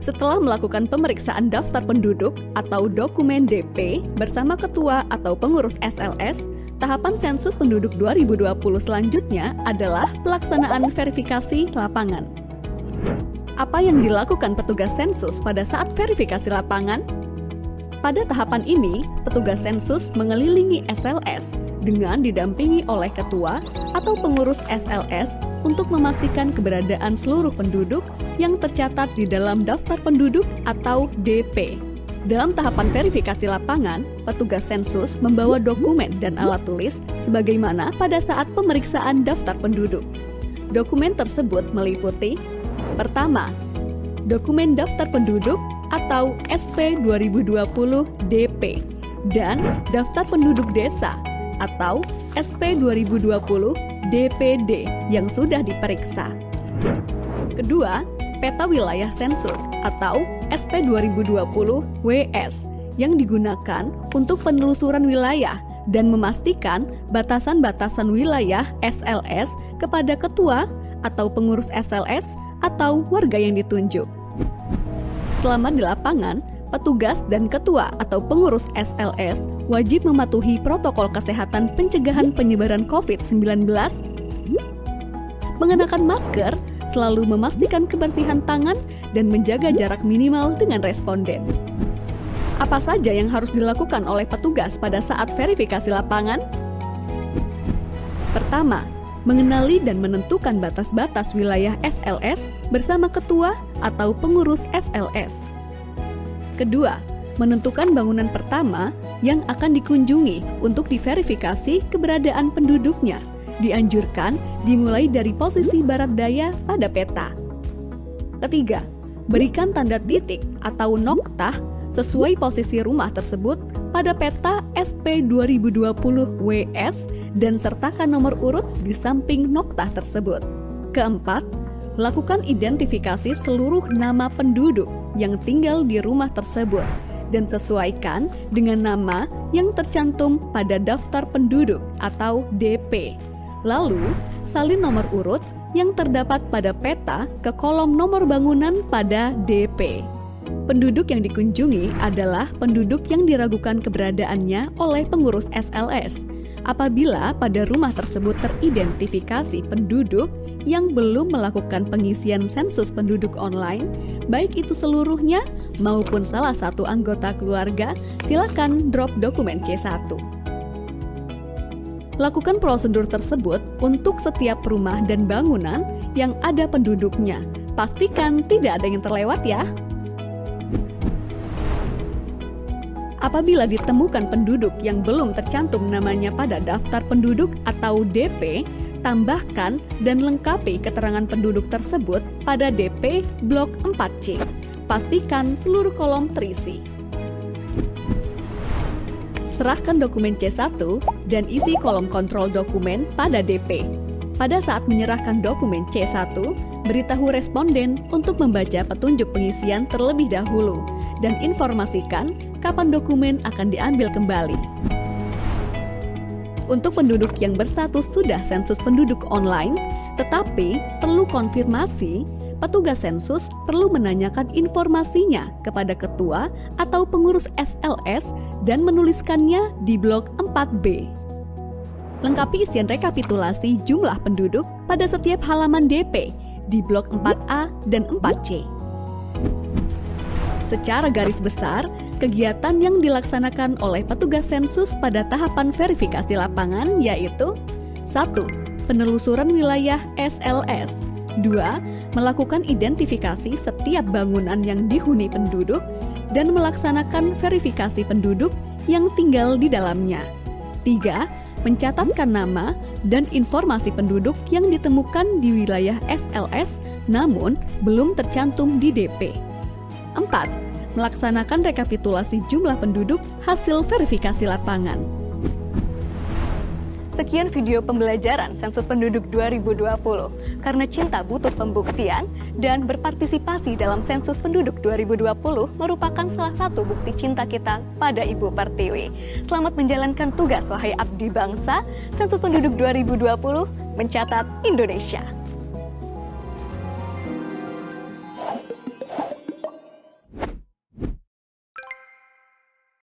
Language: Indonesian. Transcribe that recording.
Setelah melakukan pemeriksaan daftar penduduk atau dokumen DP bersama ketua atau pengurus SLS, tahapan sensus penduduk 2020 selanjutnya adalah pelaksanaan verifikasi lapangan. Apa yang dilakukan petugas sensus pada saat verifikasi lapangan? Pada tahapan ini, petugas sensus mengelilingi SLS dengan didampingi oleh ketua atau pengurus SLS untuk memastikan keberadaan seluruh penduduk yang tercatat di dalam daftar penduduk atau DP. Dalam tahapan verifikasi lapangan, petugas sensus membawa dokumen dan alat tulis sebagaimana pada saat pemeriksaan daftar penduduk. Dokumen tersebut meliputi: pertama, dokumen daftar penduduk atau SP 2020 DP dan daftar penduduk desa atau SP 2020 DPD yang sudah diperiksa. Kedua, peta wilayah sensus atau SP 2020 WS yang digunakan untuk penelusuran wilayah dan memastikan batasan-batasan wilayah SLS kepada ketua atau pengurus SLS atau warga yang ditunjuk. Selama di lapangan, petugas dan ketua atau pengurus SLS wajib mematuhi protokol kesehatan pencegahan penyebaran COVID-19, mengenakan masker, selalu memastikan kebersihan tangan, dan menjaga jarak minimal dengan responden. Apa saja yang harus dilakukan oleh petugas pada saat verifikasi lapangan? Pertama, mengenali dan menentukan batas-batas wilayah SLS bersama ketua atau pengurus SLS. Kedua, menentukan bangunan pertama yang akan dikunjungi untuk diverifikasi keberadaan penduduknya. Dianjurkan dimulai dari posisi barat daya pada peta. Ketiga, berikan tanda titik atau noktah sesuai posisi rumah tersebut pada peta SP 2020 WS dan sertakan nomor urut di samping noktah tersebut. Keempat, lakukan identifikasi seluruh nama penduduk yang tinggal di rumah tersebut dan sesuaikan dengan nama yang tercantum pada daftar penduduk atau DP. Lalu, salin nomor urut yang terdapat pada peta ke kolom nomor bangunan pada DP. Penduduk yang dikunjungi adalah penduduk yang diragukan keberadaannya oleh pengurus SLS. Apabila pada rumah tersebut teridentifikasi penduduk yang belum melakukan pengisian sensus penduduk online, baik itu seluruhnya maupun salah satu anggota keluarga, silakan drop dokumen C1. Lakukan prosedur tersebut untuk setiap rumah dan bangunan yang ada penduduknya. Pastikan tidak ada yang terlewat ya. Apabila ditemukan penduduk yang belum tercantum namanya pada daftar penduduk atau DP, tambahkan dan lengkapi keterangan penduduk tersebut pada DP Blok 4C. Pastikan seluruh kolom terisi. Serahkan dokumen C1 dan isi kolom kontrol dokumen pada DP. Pada saat menyerahkan dokumen C1, beritahu responden untuk membaca petunjuk pengisian terlebih dahulu dan informasikan kapan dokumen akan diambil kembali. Untuk penduduk yang berstatus sudah sensus penduduk online, tetapi perlu konfirmasi, petugas sensus perlu menanyakan informasinya kepada ketua atau pengurus SLS dan menuliskannya di blok 4B. Lengkapi isian rekapitulasi jumlah penduduk pada setiap halaman DP di blok 4A dan 4C. Secara garis besar, kegiatan yang dilaksanakan oleh petugas sensus pada tahapan verifikasi lapangan yaitu 1. Penelusuran wilayah SLS. 2. Melakukan identifikasi setiap bangunan yang dihuni penduduk dan melaksanakan verifikasi penduduk yang tinggal di dalamnya. 3. Mencatatkan nama dan informasi penduduk yang ditemukan di wilayah SLS namun belum tercantum di DP. 4. Melaksanakan rekapitulasi jumlah penduduk hasil verifikasi lapangan. Sekian video pembelajaran Sensus Penduduk 2020. Karena cinta butuh pembuktian dan berpartisipasi dalam Sensus Penduduk 2020 merupakan salah satu bukti cinta kita pada Ibu Pertiwi. Selamat menjalankan tugas wahai abdi bangsa. Sensus Penduduk 2020 mencatat Indonesia.